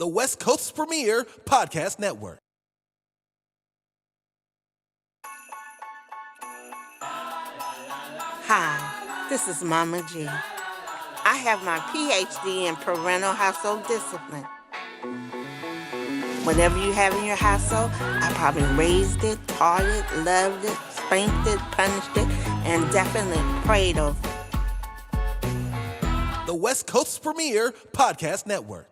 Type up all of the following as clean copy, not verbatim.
the West Coast's premier podcast network. Hi, this is Mama G. I have my PhD in parental household discipline. Whatever you have in your household, I probably raised it, taught it, loved it, spanked it, punished it, and definitely prayed over it. The West Coast's premier podcast network.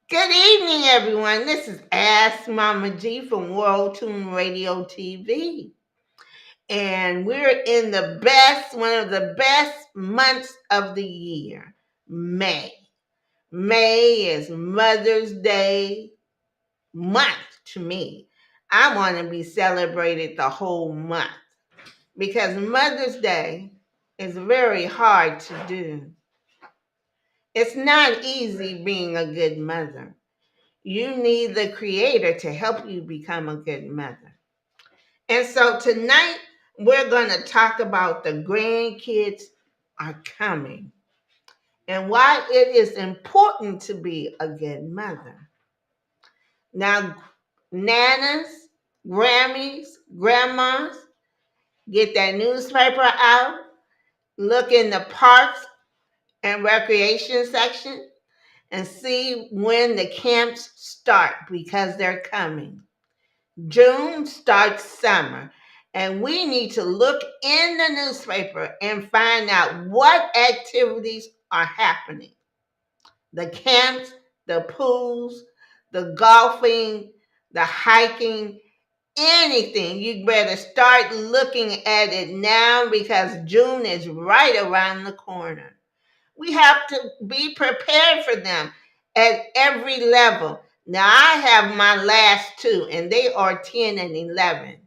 Good evening, everyone. This is Ask Mama G from World Tune Radio TV. And we're in one of the best months of the year, May. May is Mother's Day month to me. I want to be celebrated the whole month because Mother's Day is very hard to do. It's not easy being a good mother. You need the Creator to help you become a good mother. And so tonight, we're going to talk about the grandkids are coming and why it is important to be a good mother. Now, nanas, Grammys, grandmas, get that newspaper out, look in the parks and recreation section, and see when the camps start because they're coming. June starts summer, and we need to look in the newspaper and find out what activities are happening. The camps, the pools, the golfing, the hiking, anything. You better start looking at it now because June is right around the corner. We have to be prepared for them at every level. Now, I have my last two, and they are 10 and 11,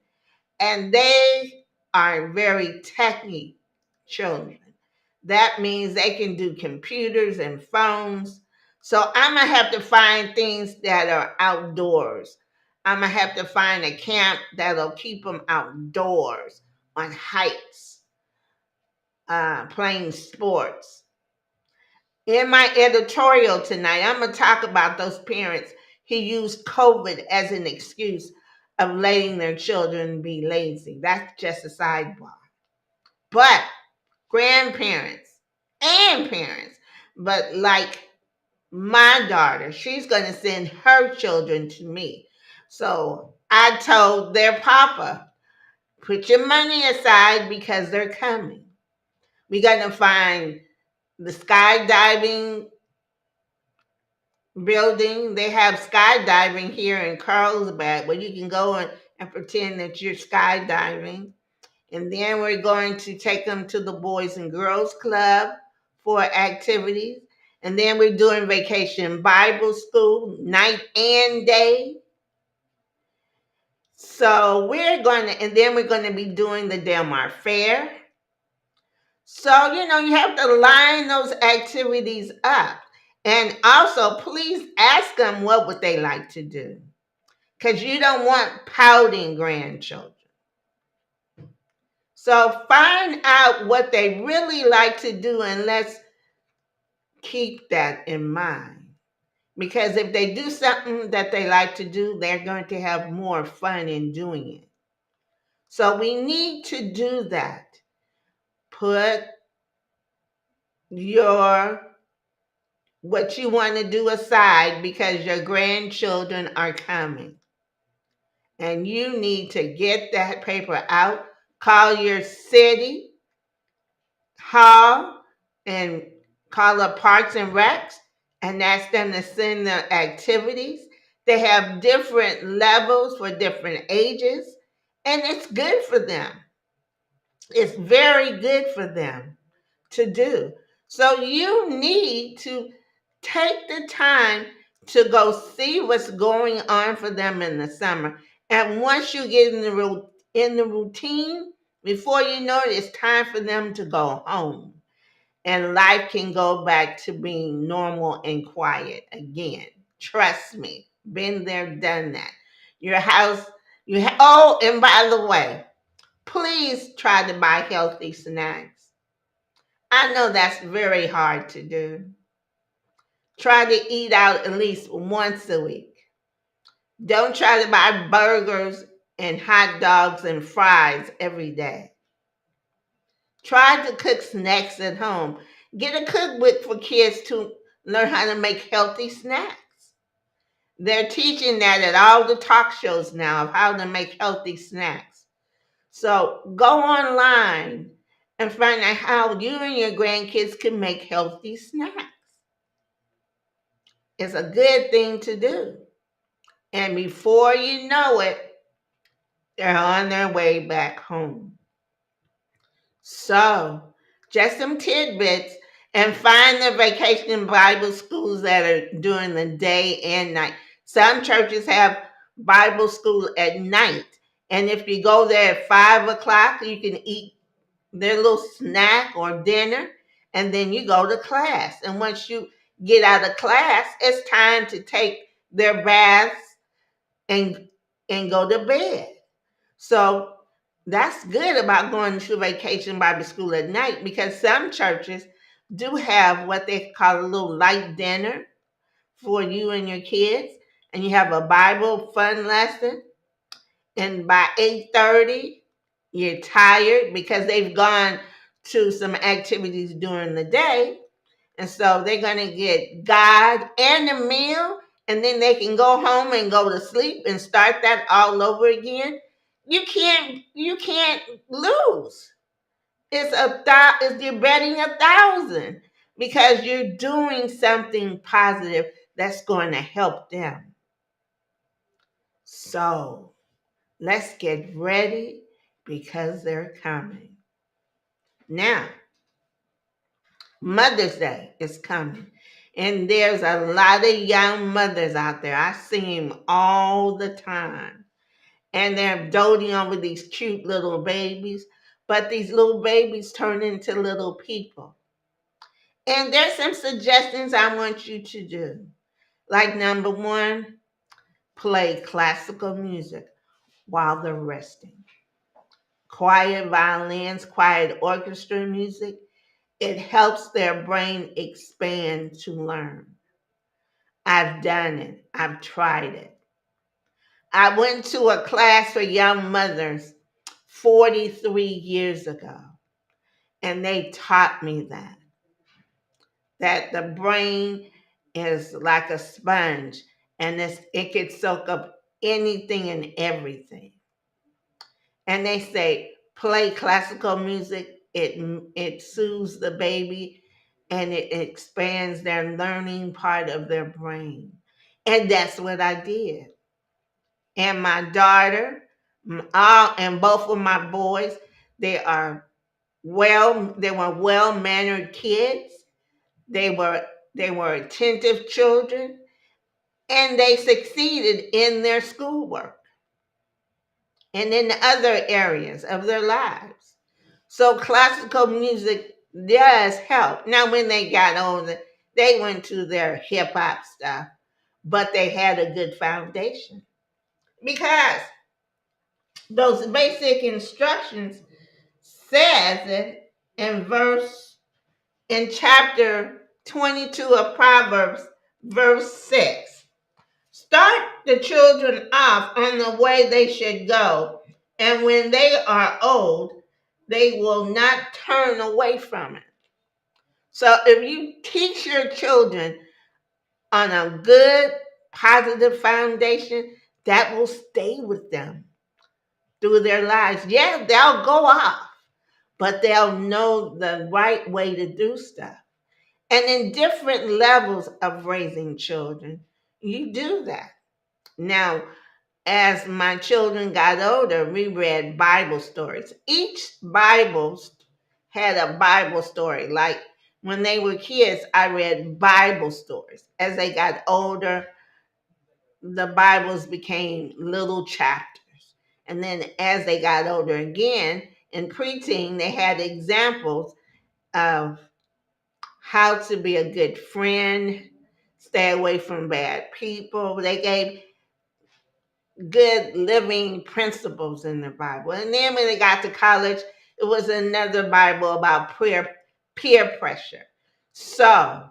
and they are very techy children. That means they can do computers and phones. So I'm going to have to find things that are outdoors. I'm going to have to find a camp that'll keep them outdoors on hikes, playing sports. In my editorial tonight, I'm going to talk about those parents who use COVID as an excuse of letting their children be lazy. That's just a sidebar. But grandparents and parents, but like my daughter, she's going to send her children to me. So I told their papa, put your money aside because they're coming. We're going to find the skydiving building. They have skydiving here in Carlsbad where you can go and pretend that you're skydiving. And then we're going to take them to the Boys and Girls Club for activities. And then we're doing Vacation Bible School, night and day. So and then we're going to be doing the Del Mar Fair. So, you have to line those activities up. And also, please ask them what would they like to do. Because you don't want pouting grandchildren. So find out what they really like to do and let's keep that in mind. Because if they do something that they like to do, they're going to have more fun in doing it. So we need to do that. Put what you want to do aside because your grandchildren are coming. And you need to get that paper out, call your city hall and call up Parks and Recs and ask them to send their activities. They have different levels for different ages, and it's good for them. It's very good for them to do. So you need to take the time to go see what's going on for them in the summer. And once you get in the routine, before you know it, it's time for them to go home. And life can go back to being normal and quiet again. Trust me, been there, done that. Your house, and by the way, please try to buy healthy snacks. I know that's very hard to do. Try to eat out at least once a week. Don't try to buy burgers and hot dogs and fries every day. Try to cook snacks at home. Get a cookbook for kids to learn how to make healthy snacks. They're teaching that at all the talk shows now of how to make healthy snacks. So go online and find out how you and your grandkids can make healthy snacks. It's a good thing to do. And before you know it, they're on their way back home. So, just some tidbits, and find the vacation Bible schools that are during the day and night. Some churches have Bible school at night. And if you go there at 5 o'clock, you can eat their little snack or dinner, and then you go to class. And once you get out of class, it's time to take their baths and go to bed. So that's good about going to vacation Bible school at night, because some churches do have what they call a little light dinner for you and your kids, and you have a Bible fun lesson. And by 8:30, you're tired because they've gone to some activities during the day. And so they're going to get God and a meal, and then they can go home and go to sleep and start that all over again. You can't lose. You're betting 1,000 because you're doing something positive that's going to help them. So let's get ready because they're coming. Now, Mother's Day is coming. And there's a lot of young mothers out there. I see them all the time. And they're doting over these cute little babies. But these little babies turn into little people. And there's some suggestions I want you to do. Like number one, play classical music while they're resting. Quiet violins, quiet orchestra music. It helps their brain expand to learn. I've done it. I've tried it. I went to a class for young mothers 43 years ago, and they taught me that the brain is like a sponge, and it can soak up anything and everything. And they say play classical music. It soothes the baby, and it expands their learning part of their brain. And that's what I did. And my daughter, and both of my boys, they are they were well mannered kids. They were attentive children, and they succeeded in their schoolwork and in other areas of their lives. So classical music does help. Now, when they got older, they went to their hip hop stuff, but they had a good foundation because those basic instructions says it in chapter 22 of Proverbs, verse 6. Start the children off on the way they should go, and when they are old, they will not turn away from it. So if you teach your children on a good, positive foundation, that will stay with them through their lives. Yeah, they'll go off, but they'll know the right way to do stuff. And in different levels of raising children, you do that. Now, as my children got older, we read Bible stories. Each Bible had a Bible story. Like when they were kids, I read Bible stories. As they got older, the Bibles became little chapters. And then as they got older again, in preteen, they had examples of how to be a good friend, stay away from bad people. They gave good living principles in the Bible. And then when they got to college, it was another Bible about peer pressure. So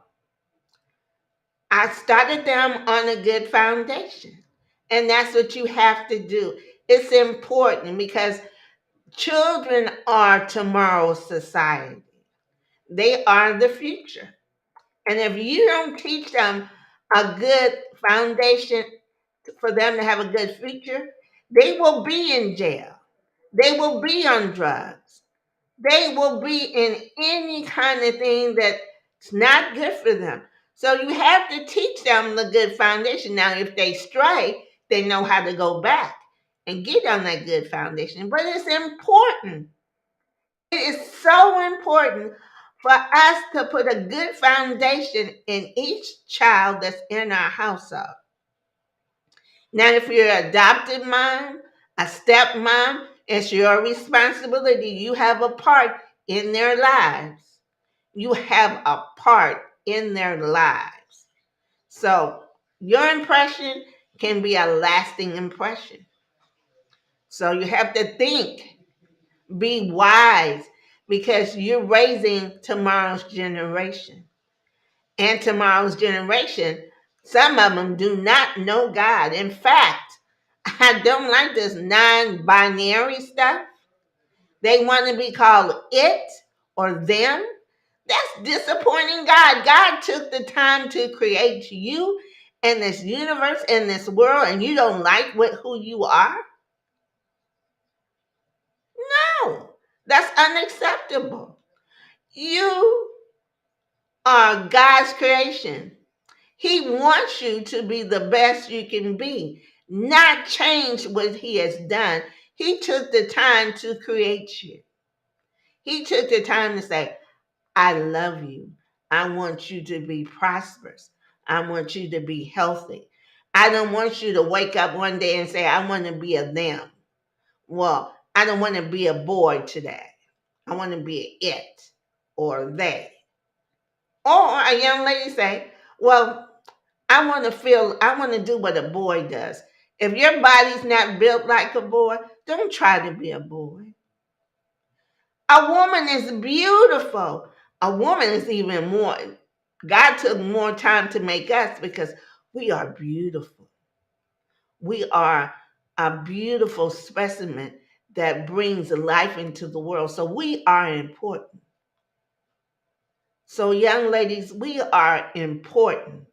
I started them on a good foundation. And that's what you have to do. It's important because children are tomorrow's society. They are the future. And if you don't teach them a good foundation for them to have a good future, they will be in jail. They will be on drugs. They will be in any kind of thing that's not good for them. So you have to teach them the good foundation. Now, if they stray, they know how to go back and get on that good foundation. But it's important. It is so important for us to put a good foundation in each child that's in our household. Now, if you're an adopted mom, a stepmom, it's your responsibility. You have a part in their lives. You have a part in their lives. So your impression can be a lasting impression. So you have to think, be wise, because you're raising tomorrow's generation. And tomorrow's generation, some of them do not know God. In fact, I don't like this non-binary stuff. They want to be called it or them. That's disappointing God. God took the time to create you and this universe and this world, and you don't like who you are? No, that's unacceptable. You are God's creation. He wants you to be the best you can be, not change what He has done. He took the time to create you. He took the time to say, I love you. I want you to be prosperous. I want you to be healthy. I don't want you to wake up one day and say, I want to be a them. Well, I don't want to be a boy today. I want to be a it or they. Or a young lady say, well, I want to do what a boy does. If your body's not built like a boy, don't try to be a boy. A woman is beautiful. A woman is even more. God took more time to make us because we are beautiful. We are a beautiful specimen that brings life into the world. So we are important. So, young ladies, we are important.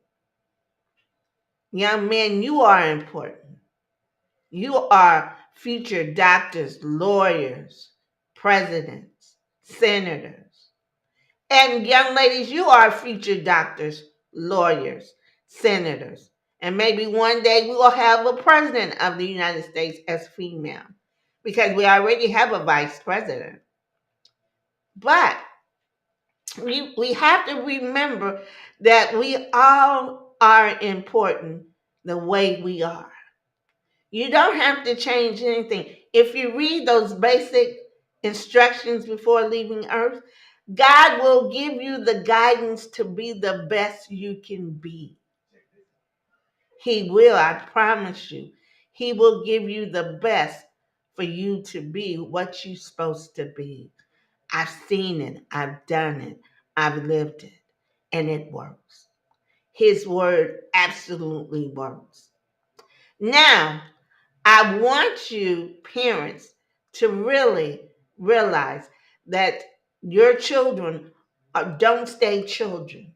Young men, you are important. You are future doctors, lawyers, presidents, senators. And young ladies, you are future doctors, lawyers, senators. And maybe one day we will have a president of the United States as female because we already have a vice president. But we have to remember that we all are important the way we are. You don't have to change anything. If you read those basic instructions before leaving earth, God will give you the guidance to be the best you can be. He will, I promise you. He will give you the best for you to be what you're supposed to be. I've seen it, I've done it, I've lived it, and it works. His word absolutely works. Now, I want you, parents, to really realize that your children don't stay children.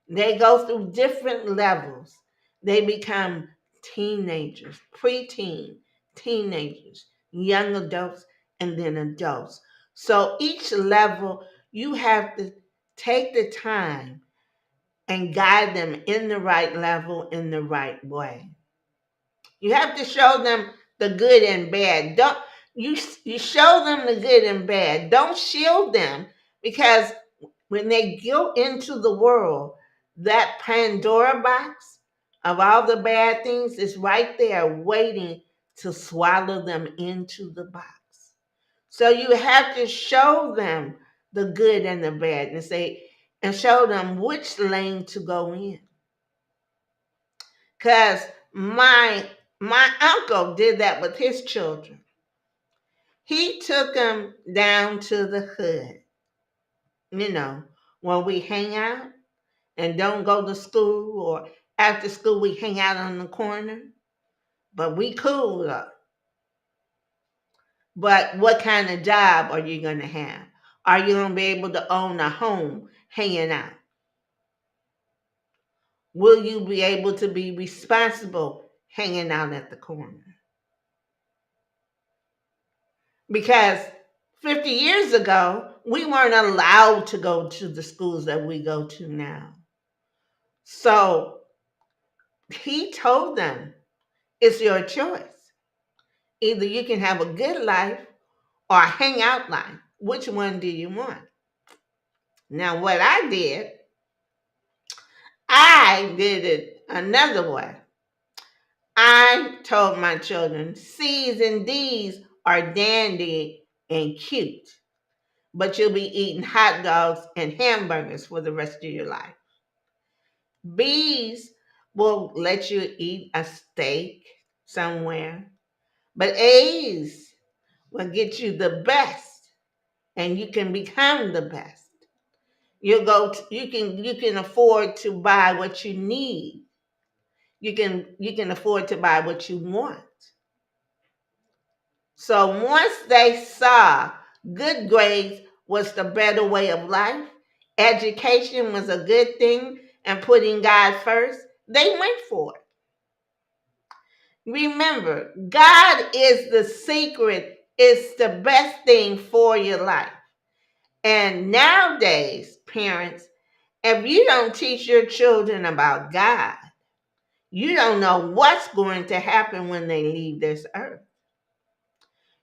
They go through different levels. They become teenagers, preteen, teenagers, young adults, and then adults. So each level, you have to take the time and guide them in the right level, in the right way. You have to show them the good and bad. Don't you show them the good and bad. Don't shield them because when they go into the world, that Pandora box of all the bad things is right there waiting to swallow them into the box. So you have to show them the good and the bad and show them which lane to go in. Because my uncle did that with his children. He took them down to the hood, you know, when we hang out and don't go to school or After school, we hang out on the corner, but we cool though. But what kind of job are you going to have? Are you going to be able to own a home hanging out? Will you be able to be responsible hanging out at the corner? Because 50 years ago, we weren't allowed to go to the schools that we go to now. So he told them, it's your choice. Either you can have a good life or a hangout life. Which one do you want? Now, what I did it another way. I told my children, C's and D's are dandy and cute, but you'll be eating hot dogs and hamburgers for the rest of your life. B's will let you eat a steak somewhere, but A's will get you the best, and you can become the best. You can afford to buy what you need. You can afford to buy what you want. So once they saw good grades was the better way of life, education was a good thing, and putting God first, they went for it. Remember, God is the secret, it's the best thing for your life. And nowadays, parents, if you don't teach your children about God, you don't know what's going to happen when they leave this earth.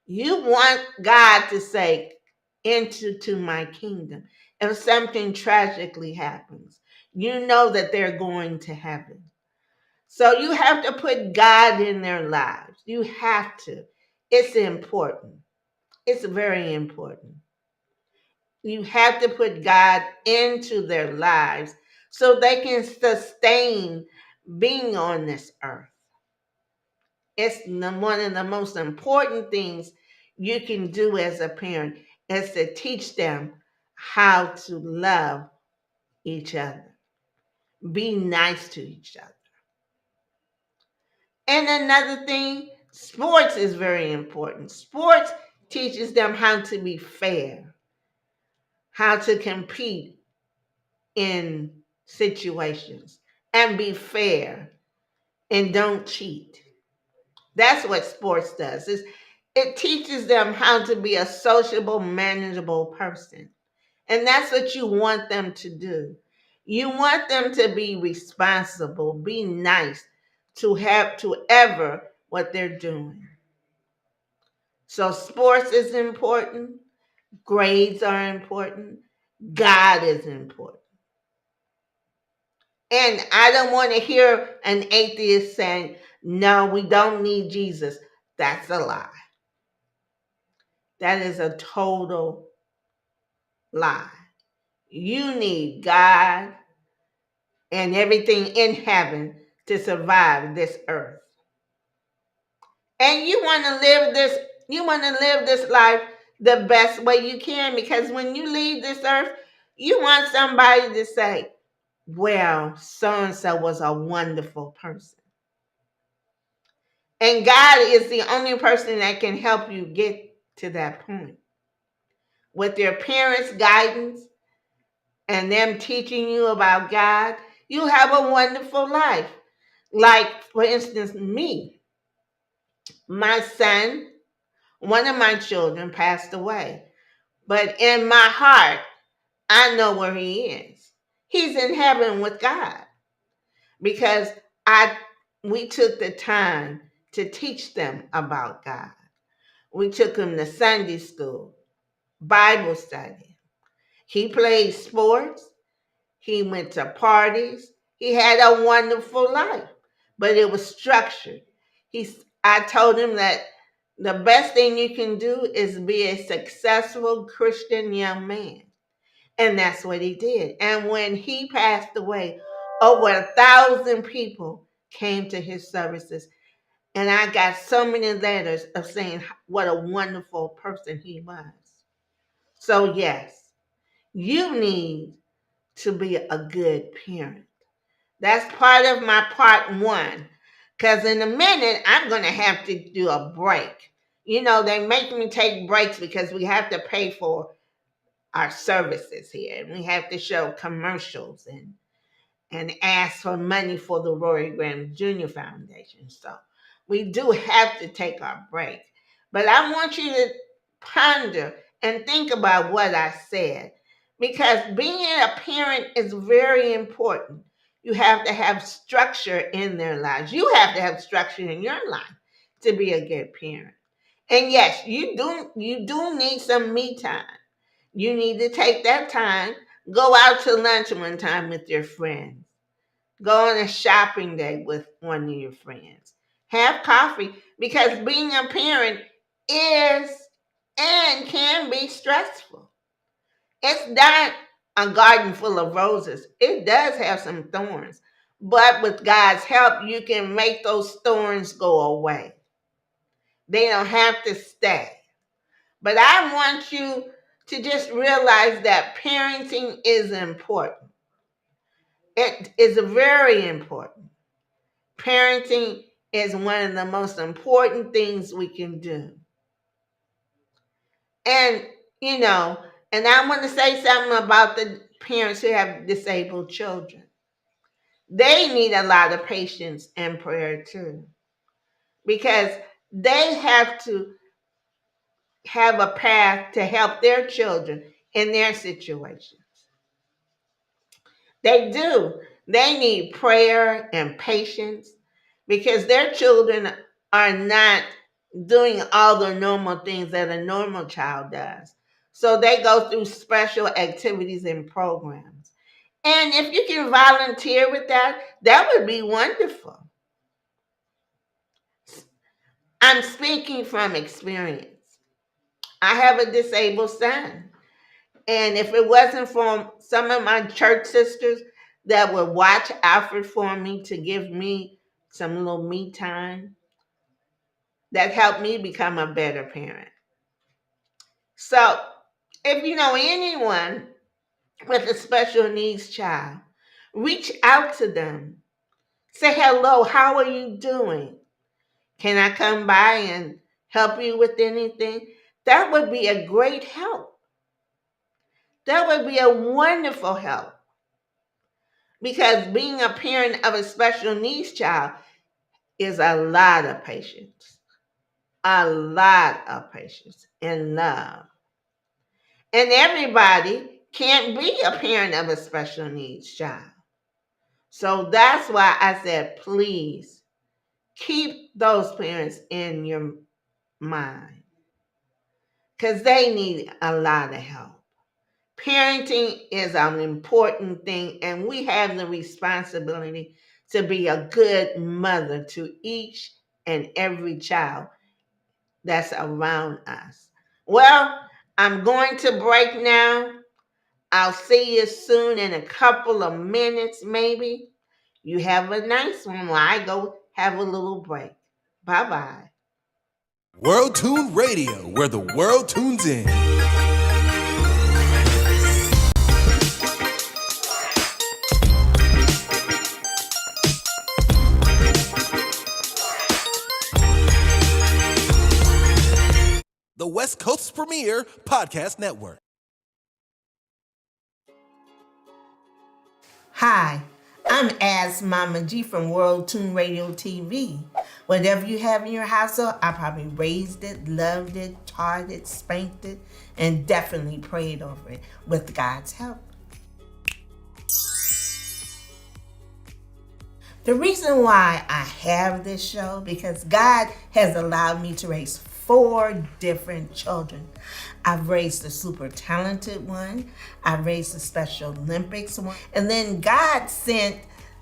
You want God to say, enter to my kingdom. If something tragically happens, you know that they're going to heaven. So you have to put God in their lives. You have to. It's important. It's very important. You have to put God into their lives so they can sustain being on this earth. It's one of the most important things you can do as a parent is to teach them how to love each other. Be nice to each other. And another thing, sports is very important. Sports teaches them how to be fair, how to compete in situations and be fair and don't cheat. That's what sports does. It teaches them how to be a sociable, manageable person. And that's what you want them to do. You want them to be responsible, be nice to have to ever what they're doing. So sports is important, grades are important, God is important. And I don't want to hear an atheist saying, no, we don't need Jesus. That's a lie. That is a total lie. You need God and everything in heaven to survive this earth. And you want to live this life the best way you can, because when you leave this earth, you want somebody to say, well, so-and-so was a wonderful person. And God is the only person that can help you get to that point. With your parents' guidance and them teaching you about God, you have a wonderful life. Like, for instance, me, my son, one of my children passed away. But in my heart, I know where he is. He's in heaven with God because we took the time to teach them about God. We took him to Sunday school, Bible study. He played sports. He went to parties. He had a wonderful life, but it was structured. I told him that the best thing you can do is be a successful Christian young man. And that's what he did. And when he passed away, over 1,000 people came to his services. And I got so many letters of saying what a wonderful person he was. So, yes, you need to be a good parent. That's part of my part one. Because in a minute, I'm going to have to do a break. You know, they make me take breaks because we have to pay for our services here. And we have to show commercials and ask for money for the Rory Graham Jr. Foundation. So we do have to take our break. But I want you to ponder and think about what I said, because being a parent is very important. You have to have structure in their lives. You have to have structure in your life to be a good parent. And yes, you do need some me time. You need to take that time, go out to lunch one time with your friends. Go on a shopping day with one of your friends. Have coffee, because being a parent is and can be stressful. It's not a garden full of roses. It does have some thorns. But with God's help, you can make those thorns go away. They don't have to stay. But I want you to just realize that parenting is important. It is very important. Parenting is one of the most important things we can do. And, you know, and I want to say something about the parents who have disabled children. They need a lot of patience and prayer too, because they have to have a path to help their children in their situations. They do. They need prayer and patience because their children are not doing all the normal things that a normal child does. So they go through special activities and programs. And if you can volunteer with that, that would be wonderful. I'm speaking from experience. I have a disabled son. And if it wasn't for some of my church sisters that would watch Alfred for me to give me some little me time, that helped me become a better parent. So, if you know anyone with a special needs child, reach out to them. Say hello, how are you doing? Can I come by and help you with anything? That would be a great help. That would be a wonderful help. Because being a parent of a special needs child is a lot of patience. A lot of patience and love. And everybody can't be a parent of a special needs child. So that's why I said, please keep those parents in your mind, because they need a lot of help. Parenting is an important thing, and we have the responsibility to be a good mother to each and every child that's around us. Well, I'm going to break now. I'll see you soon in a couple of minutes, maybe. You have a nice one while I go have a little break. Bye-bye. World Tune Radio, where the world tunes in. The West Coast's premier podcast network. Hi, I'm As Mama G from World Tune Radio TV. Whatever you have in your household, I probably raised it, loved it, taught it, spanked it, and definitely prayed over it with God's help. The reason why I have this show, because God has allowed me to raise 4 different children. I've raised the super talented one. I've raised the Special Olympics one. And then God sent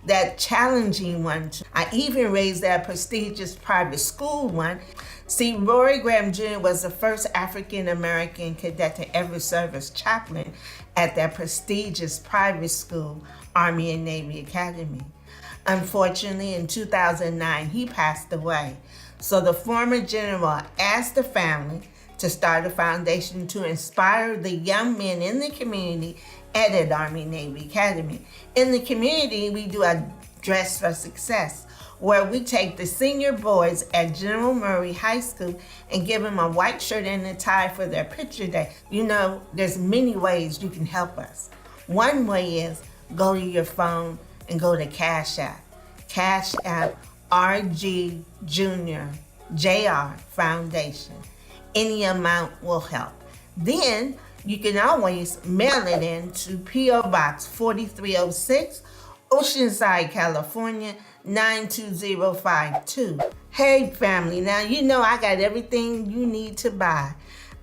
that challenging one. I even raised that prestigious private school one. See, Rory Graham Jr. was the first African-American cadet to ever serve as chaplain at that prestigious private school, Army and Navy Academy. Unfortunately, in 2009, he passed away. So the former general asked the family to start a foundation to inspire the young men in the community at Army Navy Academy. In the community, we do a Dress for Success, where we take the senior boys at General Murray High School and give them a white shirt and a tie for their picture day. You know, there's many ways you can help us. One way is go to your phone and go to Cash App. Cash App RG Junior JR Foundation. Any amount will help. Then you can always mail it in to P.O. Box 4306, Oceanside, California, 92052. Hey family, now you know I got everything you need to buy.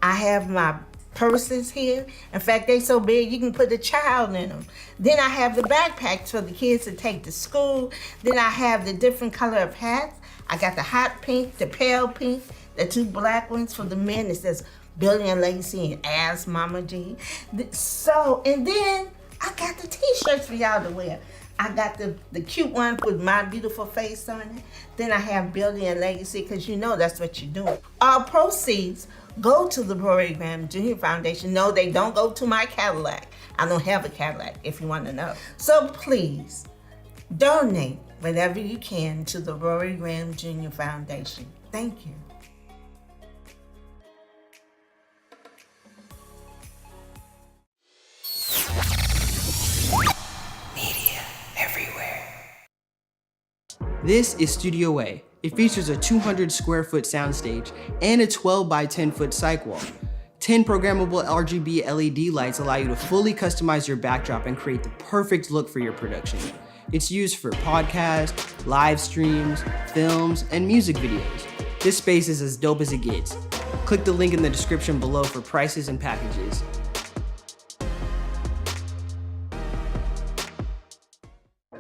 I have my purses here. In fact, they so big you can put a child in them. Then I have the backpacks for the kids to take to school. Then I have the different color of hats. I got the hot pink, the pale pink, the two black ones for the men. It says Billy and Lacey and Ask Mama G. And then I got the t-shirts for y'all to wear. I got the cute one with my beautiful face on it. Then I have Billy and Legacy, because you know that's what you're doing. All proceeds go to the Rory Graham Jr. Foundation. No, they don't go to my Cadillac. I don't have a Cadillac, if you want to know. So please, donate whatever you can to the Rory Graham Jr. Foundation. Thank you. This is Studio A. It features a 200 square foot soundstage and a 12 by 10 foot cyc wall. 10 programmable RGB LED lights allow you to fully customize your backdrop and create the perfect look for your production. It's used for podcasts, live streams, films, and music videos. This space is as dope as it gets. Click the link in the description below for prices and packages.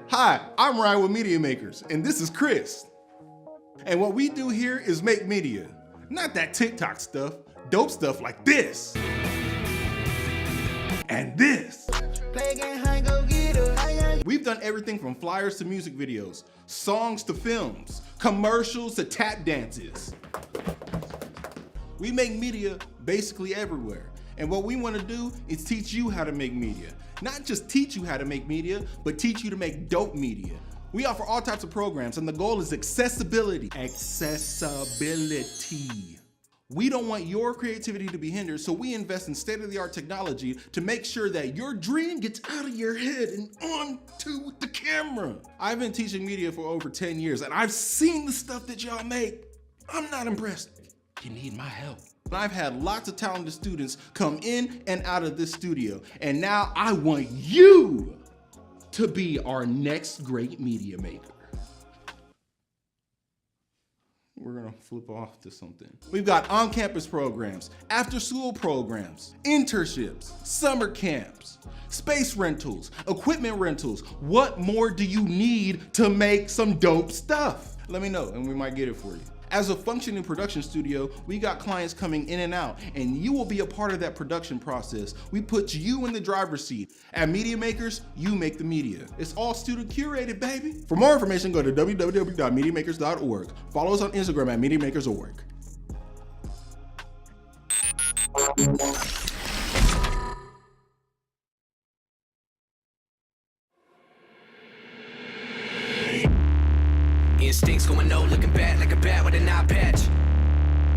Hi, I'm Ryan with Media Makers, and this is Chris. And what we do here is make media. Not that TikTok stuff, dope stuff like this. And this. We've done everything from flyers to music videos, songs to films, commercials to tap dances. We make media basically everywhere. And what we want to do is teach you how to make media. Not just teach you how to make media, but teach you to make dope media. We offer all types of programs, and the goal is accessibility. Accessibility. We don't want your creativity to be hindered, so we invest in state-of-the-art technology to make sure that your dream gets out of your head and onto the camera. I've been teaching media for over 10 years, and I've seen the stuff that y'all make. I'm not impressed. You need my help. I've had lots of talented students come in and out of this studio, and now I want you to be our next great media maker. We're gonna flip off to something. We've got on-campus programs, after-school programs, internships, summer camps, space rentals, equipment rentals. What more do you need to make some dope stuff? Let me know, and we might get it for you. As a functioning production studio, we got clients coming in and out, and you will be a part of that production process. We put you in the driver's seat. At Media Makers, you make the media. It's all student curated, baby. For more information, go to www.mediamakers.org. Follow us on Instagram at MediaMakers.org. Instincts going no, looking bad like a bat with an eye patch.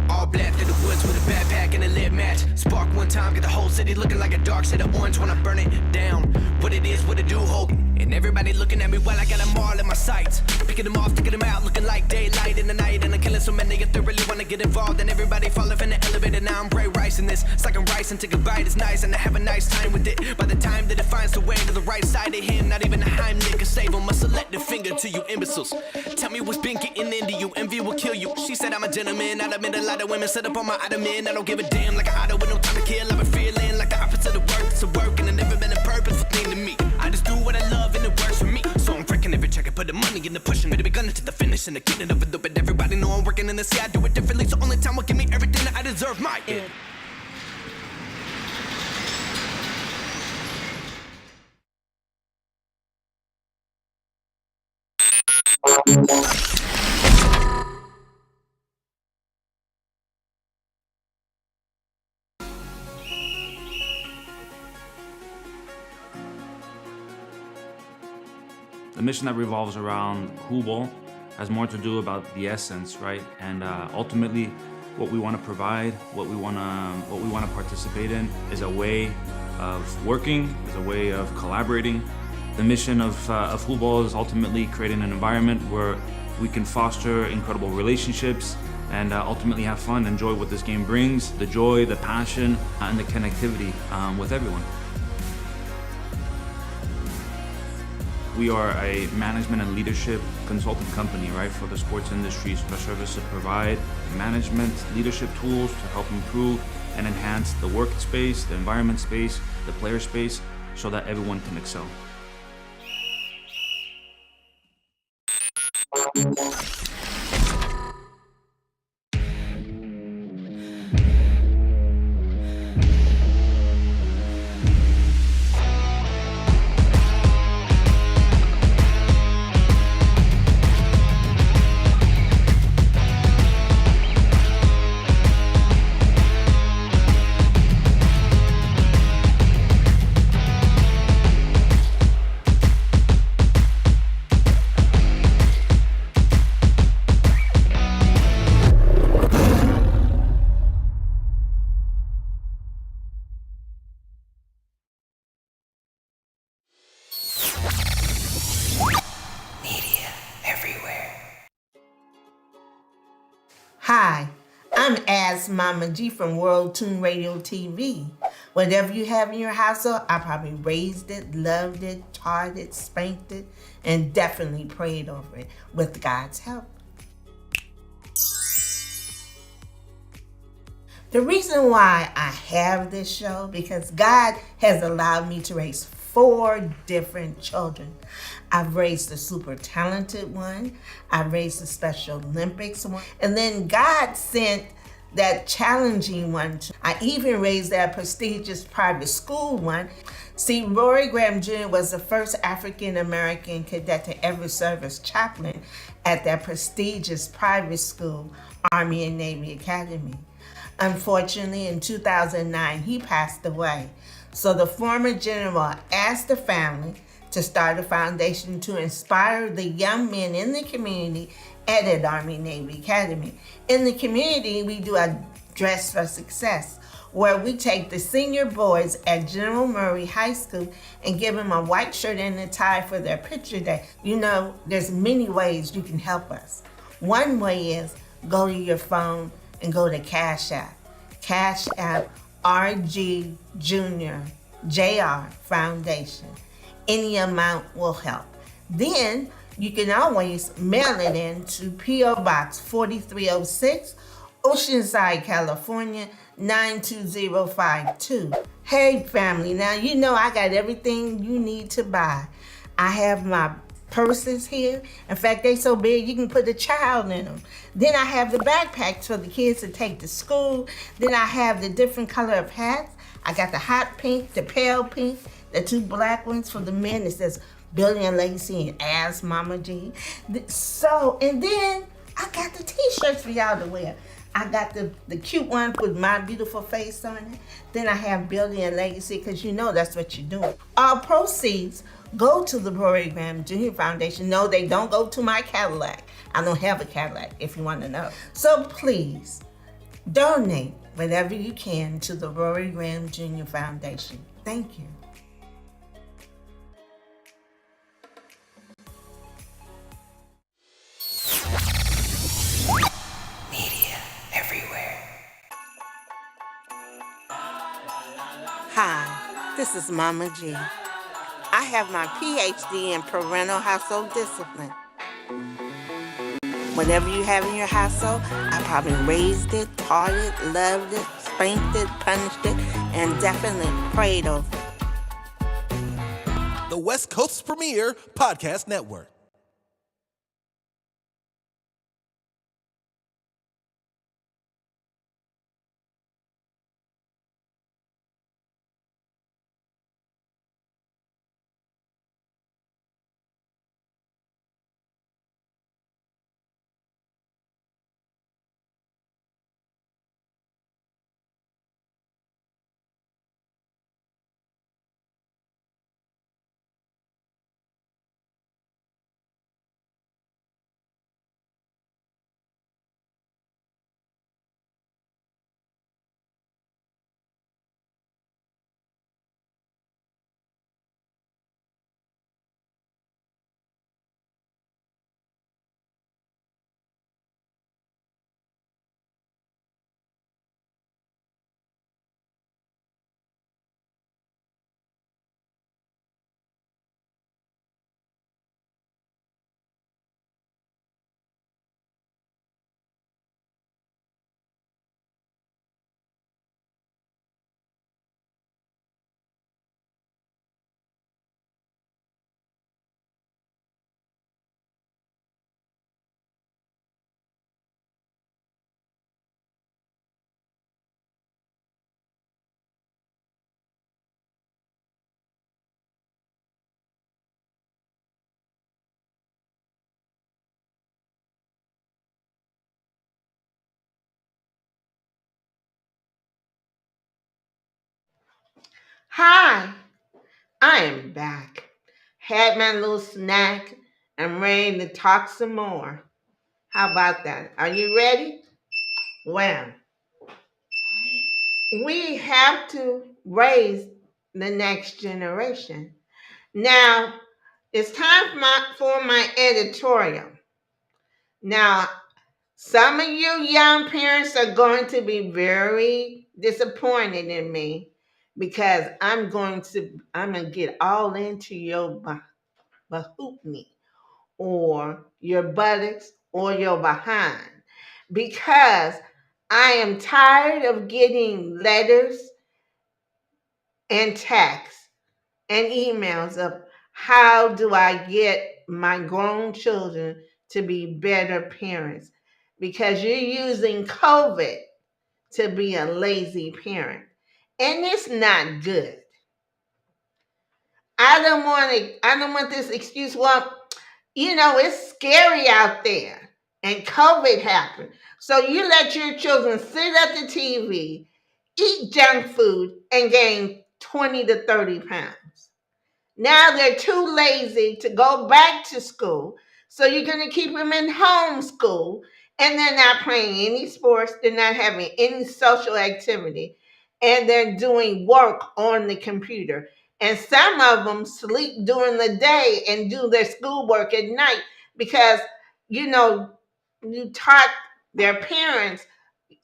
All black through the woods with a backpack and a lid match. Spark one time, get the whole city looking like a dark shade of orange when I burn it down. What it is, what it do, hold. And everybody looking at me while I got them all in my sights. Picking them off, taking them out, looking like daylight in the night. And I'm killing so many if they really wanna get involved. And everybody fall off in the elevator, now I'm Ray Rice in this. It's like I'm rice and take a bite, it's nice. And I have a nice time with it. By the time that it finds the way to the right side of him, not even a Heimlich can save him. A selective finger to you imbeciles. Tell me what's been getting into you, envy will kill you. She said I'm a gentleman, I admit a lot of women set up on my ottoman. I don't give a damn, like an auto with no time to kill. I've been feeling like the opposite of work, it's a work. And it never been a purposeful thing to me. I just do what I love and it works for me. So I'm freaking every check, I put the money in the pushing. Ready to be gunning to the finish and the getting of it. But everybody know I'm working in the sea, I do it differently. So only time will give me everything that I deserve, my end. The mission that revolves around Hubal has more to do about the essence, right? And ultimately, what we want to provide, what we want to participate in, is a way of working, is a way of collaborating. The mission of Hubal is ultimately creating an environment where we can foster incredible relationships and ultimately have fun, enjoy what this game brings, the joy, the passion, and the connectivity with everyone. We are a management and leadership consulting company, right, for the sports industry. So our service to provide management, leadership tools to help improve and enhance the workspace, the environment space, the player space, so that everyone can excel. Hi, I'm Ask Mama G from World Tune Radio TV. Whatever you have in your household, I probably raised it, loved it, taught it, spanked it, and definitely prayed over it with God's help. The reason why I have this show, because God has allowed me to raise 4 different children. I've raised the super talented one, I've raised the Special Olympics one, and then God sent that challenging one. I even raised that prestigious private school one. See, Rory Graham Jr. was the first African American cadet to ever serve as chaplain at that prestigious private school, Army and Navy Academy. Unfortunately, in 2009, he passed away. So the former general asked the family to start a foundation to inspire the young men in the community at an Army Navy Academy. In the community, we do a Dress for Success, where we take the senior boys at General Murray High School and give them a white shirt and a tie for their picture day. You know, there's many ways you can help us. One way is go to your phone and go to Cash App. Cash App RG Junior JR Foundation. Any amount will help. Then you can always mail it in to P.O. Box 4306, Oceanside, California, 92052. Hey family, now you know I got everything you need to buy. I have my purses here. In fact, they so big you can put a child in them. Then I have the backpacks for the kids to take to school. Then I have the different color of hats. I got the hot pink, the pale pink, the 2 black ones for the men. It says Billy and Lacey and Ask Mama G. So, and then I got the t-shirts for y'all to wear. I got the cute one with my beautiful face on it. Then I have Billy and Legacy, because you know that's what you're doing. All proceeds go to the Rory Graham Jr. Foundation. No, they don't go to my Cadillac. I don't have a Cadillac, if you want to know. So please, donate whatever you can to the Rory Graham Jr. Foundation. Thank you. Hi, this is Mama G. I have my PhD in parental household discipline. Whatever you have in your household, I probably raised it, taught it, loved it, spanked it, punished it, and definitely prayed over it. The West Coast's premier podcast network. Hi, I am back. Had my little snack. I'm ready to talk some more. How about that? Are you ready? Well, we have to raise the next generation. Now, it's time for my editorial. Now, some of you young parents are going to be very disappointed in me because I'm gonna get all into your bahoopney or your buttocks or your behind because I am tired of getting letters and texts and emails of how do I get my grown children to be better parents because you're using COVID to be a lazy parent. And it's not good. I don't want this excuse. Well, it's scary out there. And COVID happened. So you let your children sit at the TV, eat junk food, and gain 20 to 30 pounds. Now they're too lazy to go back to school. So you're going to keep them in homeschool. And they're not playing any sports. They're not having any social activity. And they're doing work on the computer. And some of them sleep during the day and do their schoolwork at night because, you taught their parents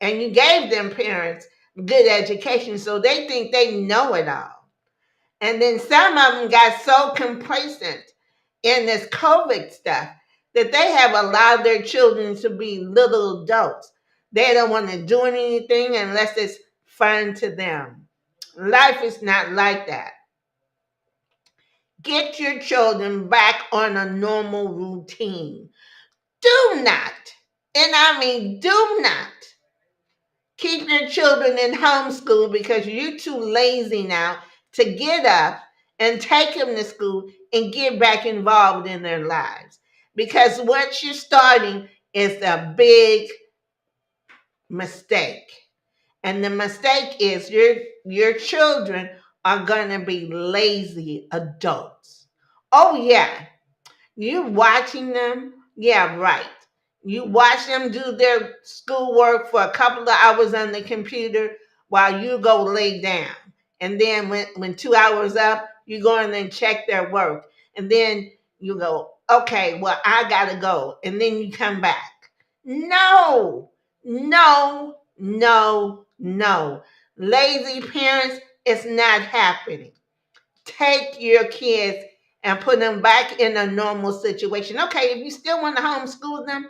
and you gave them parents good education. So they think they know it all. And then some of them got so complacent in this COVID stuff that they have allowed their children to be little adults. They don't want to do anything unless it's fun to them. Life is not like that. Get your children back on a normal routine. Do not, and I mean do not, keep your children in homeschool because you're too lazy now to get up and take them to school and get back involved in their lives. Because what you're starting is a big mistake. And the mistake is your children are going to be lazy adults. Oh, yeah. You watching them? Yeah, right. You watch them do their schoolwork for a couple of hours on the computer while you go lay down. And then when 2 hours up, you go in and check their work. And then you go, okay, well, I got to go. And then you come back. No, no, no, no. Lazy parents, it's not happening. Take your kids and put them back in a normal situation. Okay, if you still want to homeschool them,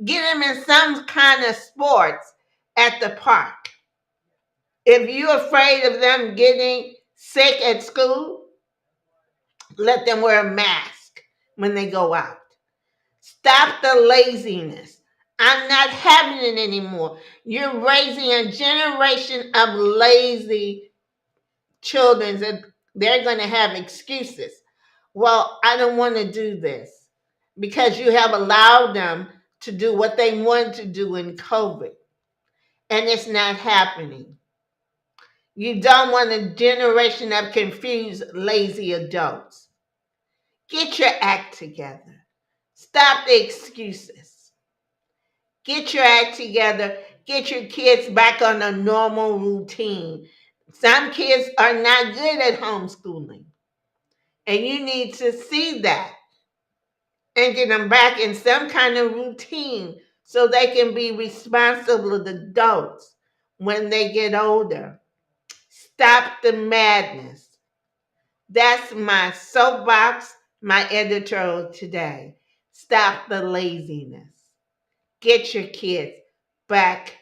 get them in some kind of sports at the park. If you're afraid of them getting sick at school, let them wear a mask when they go out. Stop the laziness. I'm not having it anymore. You're raising a generation of lazy children that they're going to have excuses. Well, I don't want to do this because you have allowed them to do what they want to do in COVID, and it's not happening. You don't want a generation of confused, lazy adults. Get your act together. Stop the excuses. Get your act together. Get your kids back on a normal routine. Some kids are not good at homeschooling, and you need to see that and get them back in some kind of routine so they can be responsible adults when they get older. Stop the madness. That's my soapbox, my editorial today. Stop the laziness. Get your kids back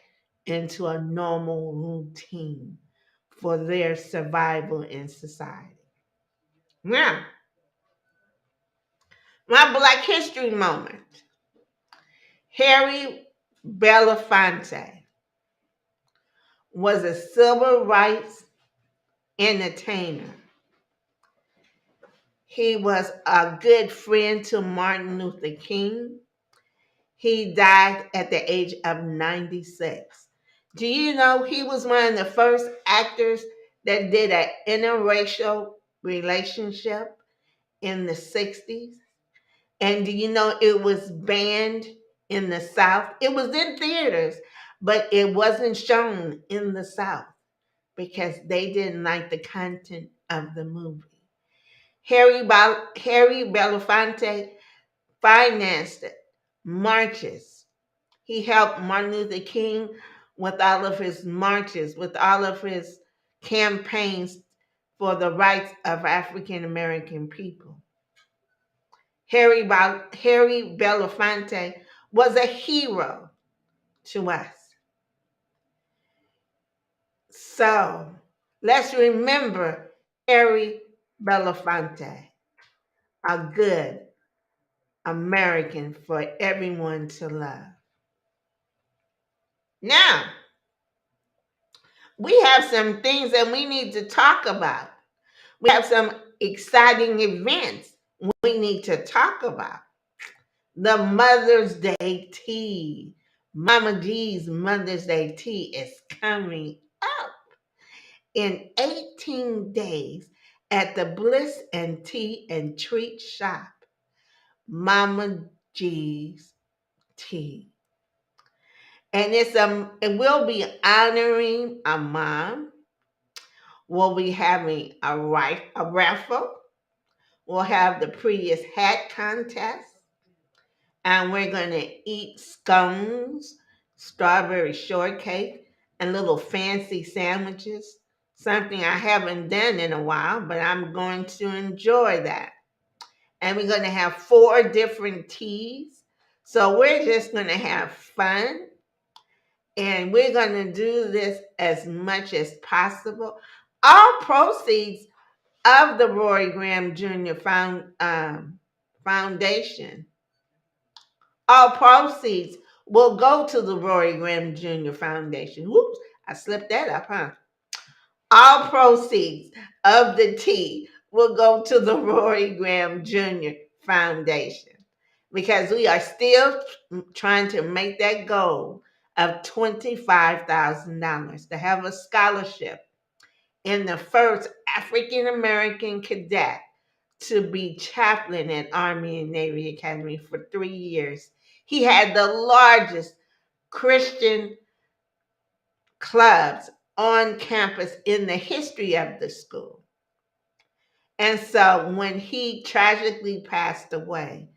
into a normal routine for their survival in society. Now, my Black History moment. Harry Belafonte was a civil rights entertainer. He was a good friend to Martin Luther King. He died at the age of 96. Do you know he was one of the first actors that did an interracial relationship in the 60s. And do you know it was banned in the South? It was in theaters, but it wasn't shown in the South because they didn't like the content of the movie. Harry Belafonte financed marches. He helped Martin Luther King with all of his marches, with all of his campaigns for the rights of African American people. Harry Belafonte was a hero to us. So let's remember Harry Belafonte, a good American for everyone to love. Now, we have some things that we need to talk about. We have some exciting events we need to talk about. The Mother's Day tea. Mama G's Mother's Day tea is coming up in 18 days at the Bliss and Tea and Treat Shop. Mama G's tea. And it will be honoring a mom. We'll be having a raffle. We'll have the prettiest hat contest. And we're going to eat scones, strawberry shortcake, and little fancy sandwiches. Something I haven't done in a while, but I'm going to enjoy that. And we're going to have 4 different teas. So we're just going to have fun. And we're going to do this as much as possible. All proceeds of the Rory Graham Jr. Foundation, all proceeds will go to the Rory Graham Jr. Foundation. Whoops, I slipped that up, huh? All proceeds of the tea will go to the Rory Graham Jr. Foundation because we are still trying to make that goal of $25,000 to have a scholarship in the first African American cadet to be chaplain at Army and Navy Academy for 3 years. He had the largest Christian clubs on campus in the history of the school. And so when he tragically passed away,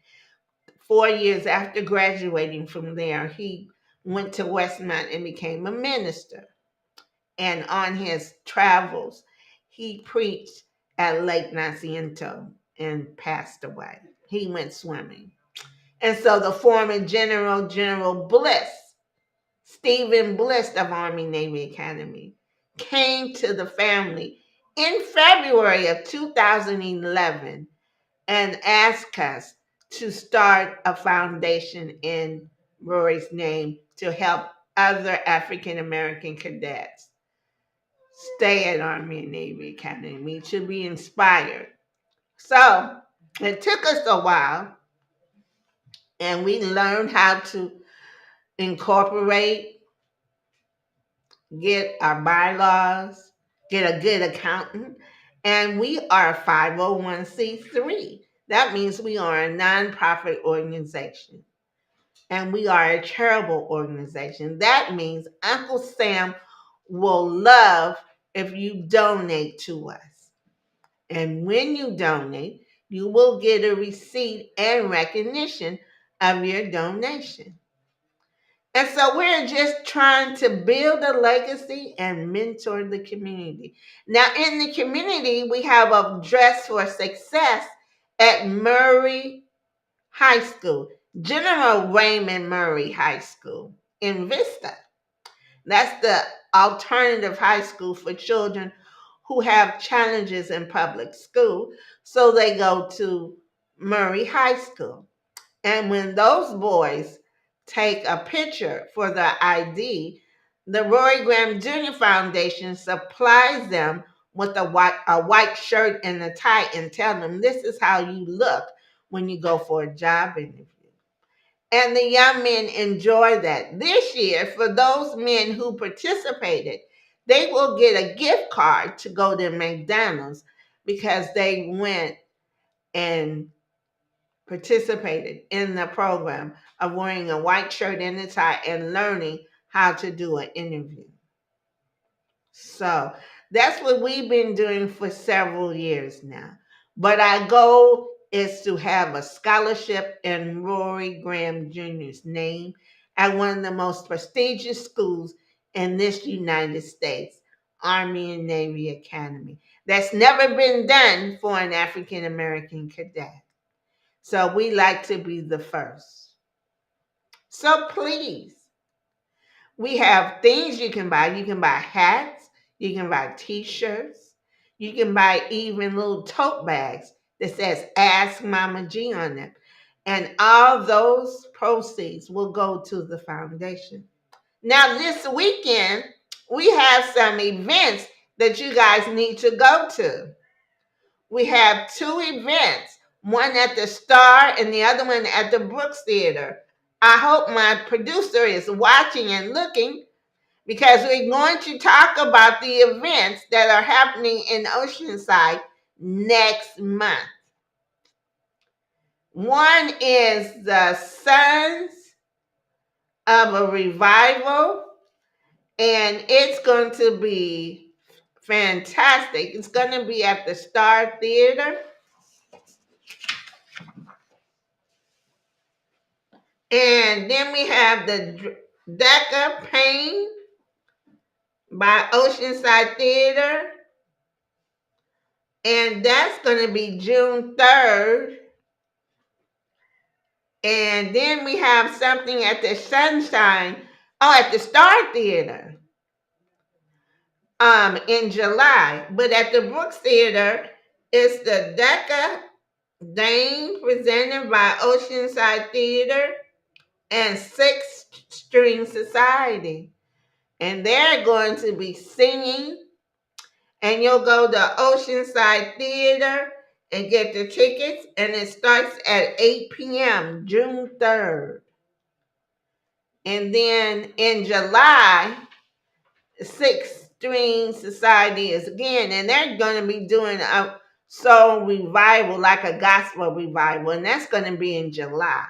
4 years after graduating from there, he went to Westmont and became a minister. And on his travels, he preached at Lake Nacimiento and passed away. He went swimming. And so the former General Bliss, Stephen Bliss of Army Navy Academy, came to the family in February of 2011 and asked us to start a foundation in Rory's name to help other African American cadets stay at Army and Navy Academy, to be inspired. So it took us a while, and we learned how to incorporate, get our bylaws, get a good accountant, and we are a 501c3. That means we are a nonprofit organization, and we are a charitable organization. That means Uncle Sam will love if you donate to us. And when you donate, you will get a receipt and recognition of your donation. And so we're just trying to build a legacy and mentor the community. Now, in the community, we have a Dress for Success at Murray High School, General Raymond Murray High School in Vista. That's the alternative high school for children who have challenges in public school. So they go to Murray High School. And when those boys take a picture for the ID, the Rory Graham Jr. Foundation supplies them with a white shirt and a tie and tell them this is how you look when you go for a job interview. And the young men enjoy that. This year, for those men who participated, they will get a gift card to go to McDonald's because they went and participated in the program of wearing a white shirt and a tie and learning how to do an interview. So that's what we've been doing for several years now. But our goal is to have a scholarship in Rory Graham Jr.'s name at one of the most prestigious schools in this United States, Army and Navy Academy. That's never been done for an African American cadet. So we like to be the first. So please, we have things you can buy. You can buy hats, you can buy t-shirts, you can buy even little tote bags that says Ask Mama G on them. And all those proceeds will go to the foundation. Now this weekend, we have some events that you guys need to go to. We have two events, one at the Star and the other one at the Brooks Theater. I hope my producer is watching and looking because we're going to talk about the events that are happening in Oceanside next month. One is the Sons of a Revival, and it's going to be fantastic. It's going to be at the Star Theater. And then we have the Decca Pain by Oceanside Theater. And that's going to be June 3rd. And then we have something at the at the Star Theater in July. But at the Brooks Theater, it's the Decca Dane presented by Oceanside Theater and Sixth String Society. And they're going to be singing. And you'll go to Oceanside Theater and get the tickets. And it starts at 8 p.m., June 3rd. And then in July, Sixth String Society is again. And they're going to be doing a soul revival, like a gospel revival. And that's going to be in July.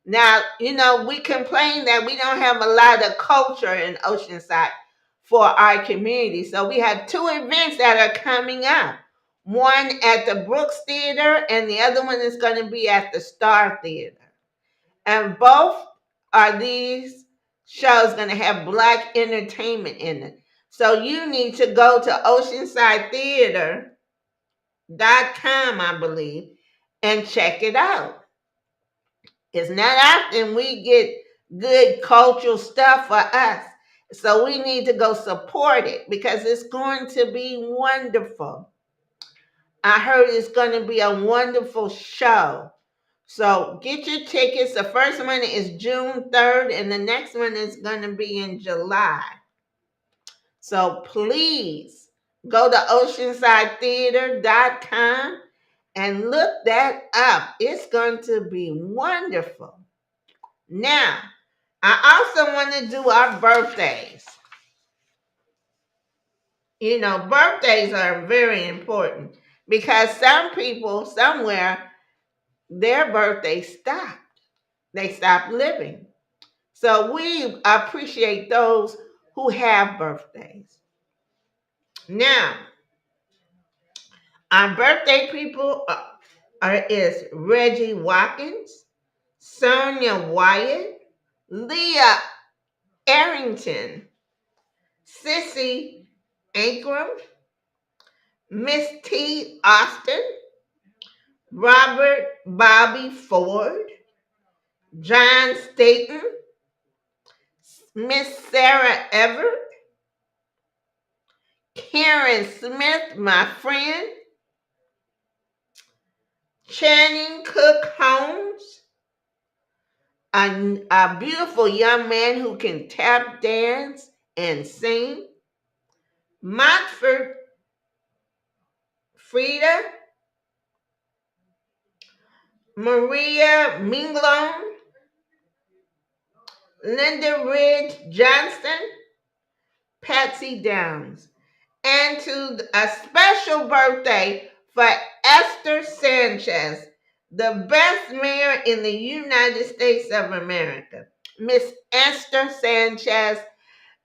Now, we complain that we don't have a lot of culture in Oceanside for our community. So we have two events that are coming up. One at the Brooks Theater and the other one is going to be at the Star Theater. And both are these shows going to have Black entertainment in it. So you need to go to OceansideTheater.com, I believe, and check it out. It's not often we get good cultural stuff for us. So we need to go support it because it's going to be wonderful. I heard it's going to be a wonderful show. So get your tickets. The first one is June 3rd and the next one is going to be in July. So please go to OceansideTheater.com and look that up. It's going to be wonderful. Now, I also want to do our birthdays. Birthdays are very important because some people somewhere, their birthday stopped. They stopped living. So we appreciate those who have birthdays. Now, our birthday people is Reggie Watkins, Sonia Wyatt, Leah Arrington, Sissy Ankrum, Miss T. Austin, Robert Bobby Ford, John Staten, Miss Sarah Everett, Karen Smith, my friend, Channing Cook Holmes, a beautiful young man who can tap dance and sing, Montford Frida, Maria Minglone, Linda Ridge Johnson, Patsy Downs, and to a special birthday for Esther Sanchez, the best mayor in the United States of America. Miss Esther Sanchez,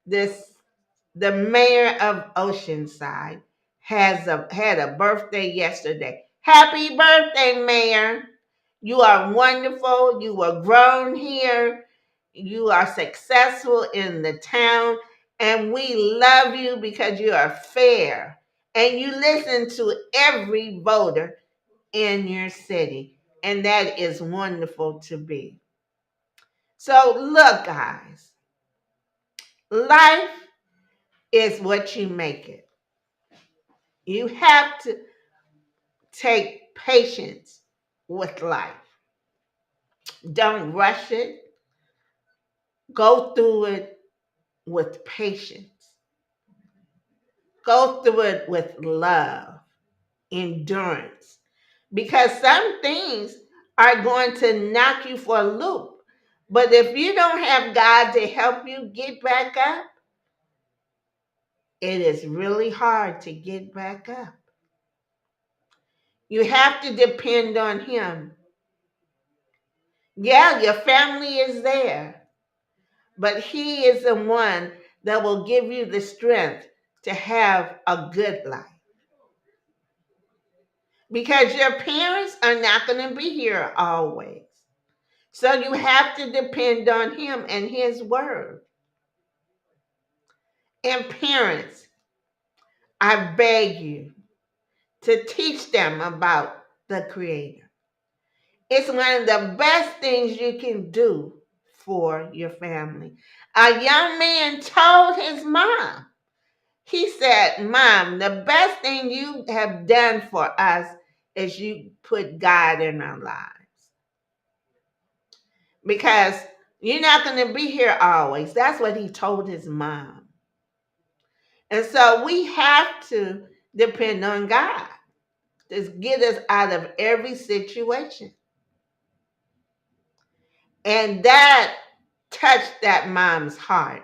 the mayor of Oceanside, had a birthday yesterday. Happy birthday, Mayor. You are wonderful. You were grown here. You are successful in the town. And we love you because you are fair. And you listen to every voter in your city. And that is wonderful to be. So, look, guys, life is what you make it. You have to take patience with life. Don't rush it. Go through it with patience. Go through it with love, endurance. Because some things are going to knock you for a loop. But if you don't have God to help you get back up, it is really hard to get back up. You have to depend on Him. Yeah, your family is there, but He is the one that will give you the strength to have a good life. Because your parents are not going to be here always. So you have to depend on Him and His word. And parents, I beg you to teach them about the Creator. It's one of the best things you can do for your family. A young man told his mom, he said, Mom, the best thing you have done for us is you put God in our lives. Because you're not going to be here always. That's what he told his mom. And so we have to depend on God to get us out of every situation. And that touched that mom's heart.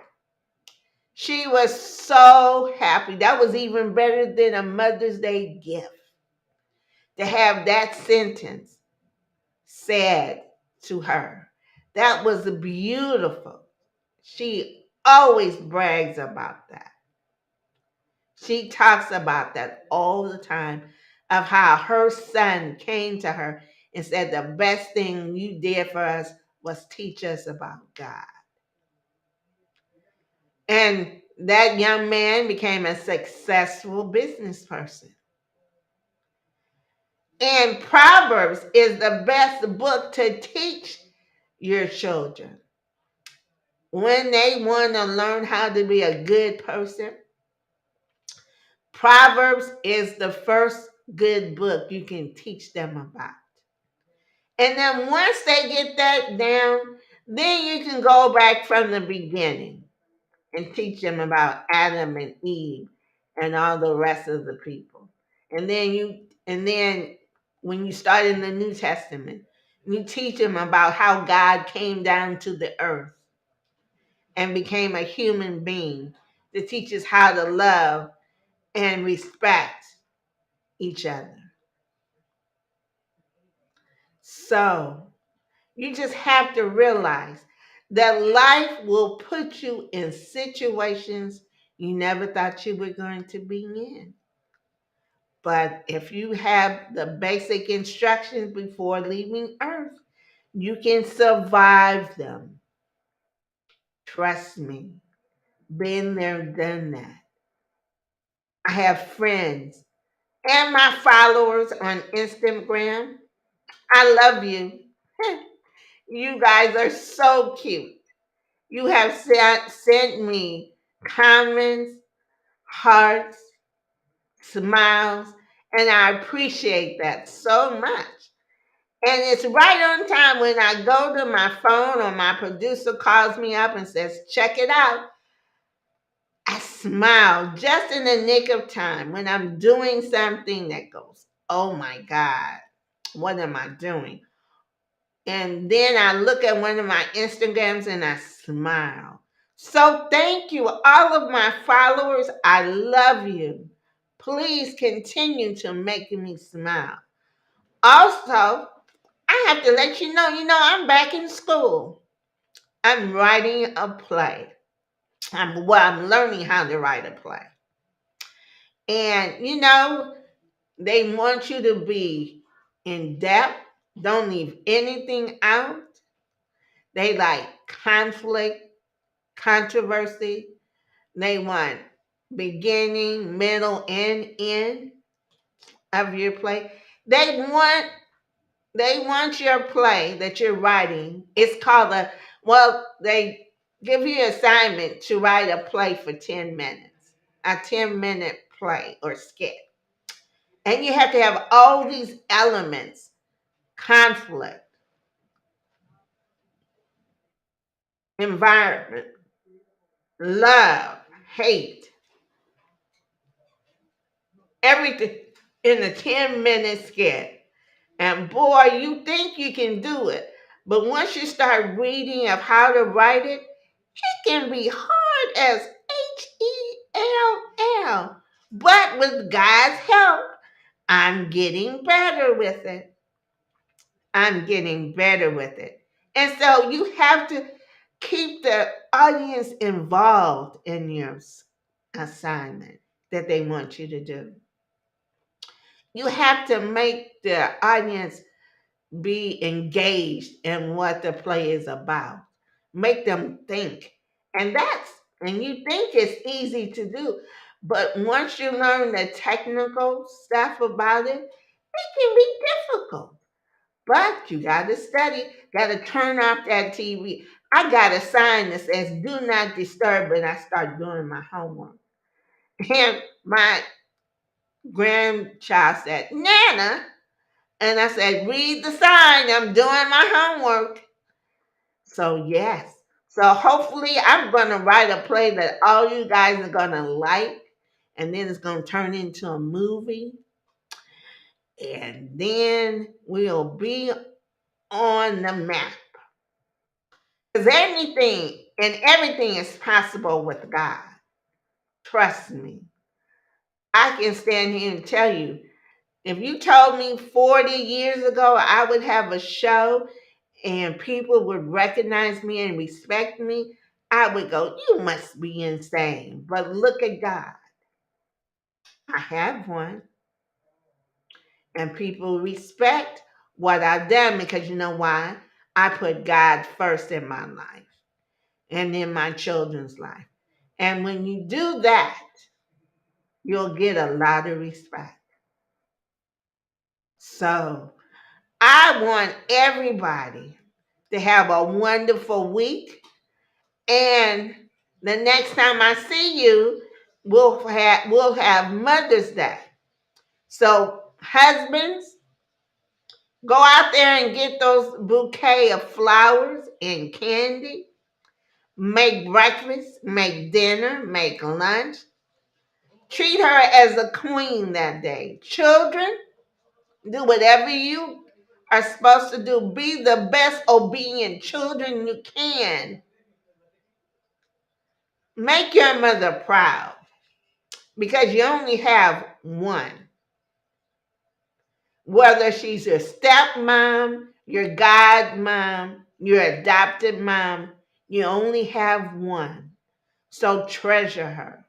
She was so happy. That was even better than a Mother's Day gift. To have that sentence said to her. That was beautiful. She always brags about that. She talks about that all the time, of how her son came to her and said, the best thing you did for us was teach us about God. And that young man became a successful business person. And Proverbs is the best book to teach your children. When they want to learn how to be a good person, Proverbs is the first good book you can teach them about. And then once they get that down, then you can go back from the beginning and teach them about Adam and Eve and all the rest of the people. And then when you start in the New Testament, you teach them about how God came down to the earth and became a human being to teach us how to love and respect each other. So you just have to realize that life will put you in situations you never thought you were going to be in. But if you have the basic instructions before leaving Earth, you can survive them. Trust me. Been there, done that. I have friends and my followers on Instagram. I love you. You guys are so cute. You have sent me comments, hearts, smiles, and I appreciate that so much. And it's right on time. When I go to my phone or my producer calls me up and says, check it out, I smile just in the nick of time when I'm doing something that goes, oh my God, what am I doing? And then I look at one of my Instagrams and I smile. So thank you, all of my followers. I love you. Please continue to make me smile. Also, I have to let you know, I'm back in school. I'm writing a play. I'm learning how to write a play. And they want you to be in depth. Don't leave anything out. They like conflict, controversy. They want beginning, middle, and end of your play. They want your play that you're writing. It's called they give you an assignment to write a play for 10 minutes, a 10-minute play or skit. And you have to have all these elements: conflict, environment, love, hate, everything in a 10-minute skit. And boy, you think you can do it. But once you start reading of how to write it, it can be hard as HELL. But with God's help, I'm getting better with it. I'm getting better with it. And so you have to keep the audience involved in your assignment that they want you to do. You have to make the audience be engaged in what the play is about. Make them think. And you think it's easy to do. But once you learn the technical stuff about it, it can be difficult. But you got to study, got to turn off that TV. I got a sign that says, do not disturb, and I start doing my homework. And my grandchild said, Nana, and I said, read the sign, I'm doing my homework. So, yes. So, hopefully, I'm going to write a play that all you guys are going to like, and then it's going to turn into a movie. And then we'll be on the map. Because anything and everything is possible with God. Trust me. I can stand here and tell you, if you told me 40 years ago I would have a show and people would recognize me and respect me, I would go, you must be insane. But look at God. I have one. And people respect what I've done because you know why? I put God first in my life and in my children's life. And when you do that, you'll get a lot of respect. So I want everybody to have a wonderful week. And the next time I see you, we'll have Mother's Day. So husbands, go out there and get those bouquet of flowers and candy. Make breakfast, make dinner, make lunch. Treat her as a queen that day. Children, do whatever you are supposed to do. Be the best obedient children you can. Make your mother proud because you only have one. Whether she's your stepmom, your godmom, your adopted mom, you only have one. So treasure her.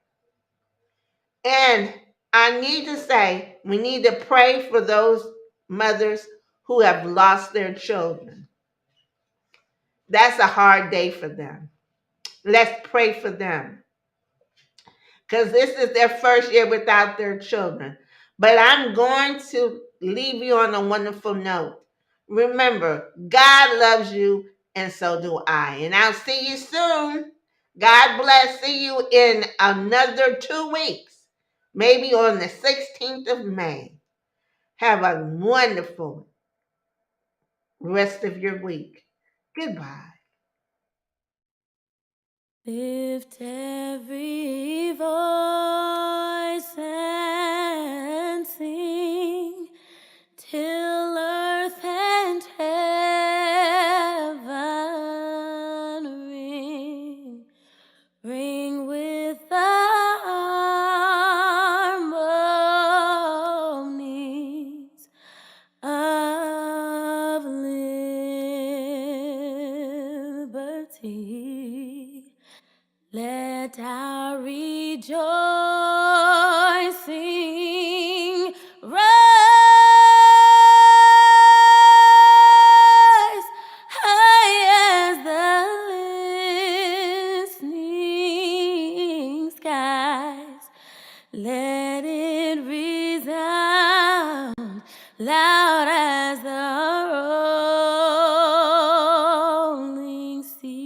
And I need to say, we need to pray for those mothers who have lost their children. That's a hard day for them. Let's pray for them. Because this is their first year without their children. But I'm going to leave you on a wonderful note. Remember, God loves you, and so do I. And I'll see you soon. God bless. See you in another 2 weeks, maybe on the 16th of May. Have a wonderful rest of your week. Goodbye. Lift every voice and sing till earth and heaven ring. let it resound loud as the rolling sea.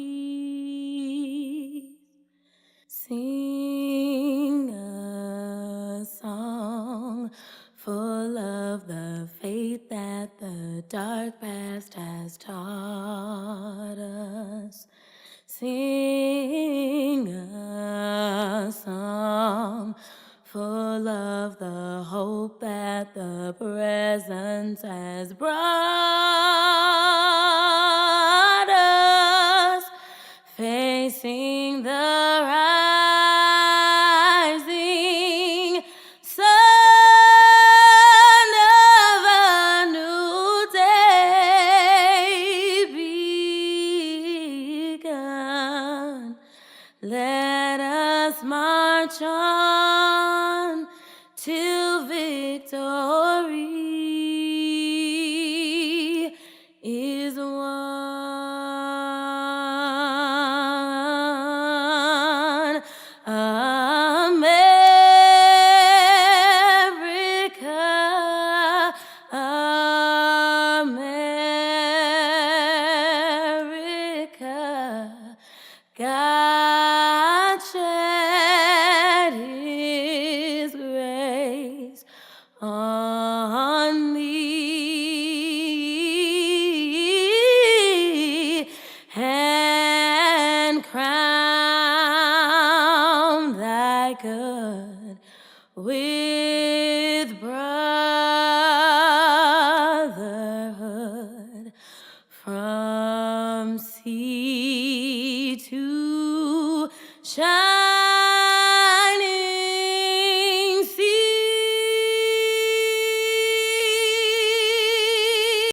Sing a song full of the faith that the dark past has taught us. Sing a song full of the hope that the present has brought us. Facing the rising sun of a new day begun. Let us march on till victory is won. America, America, God shed His grace on thee and crown thy good with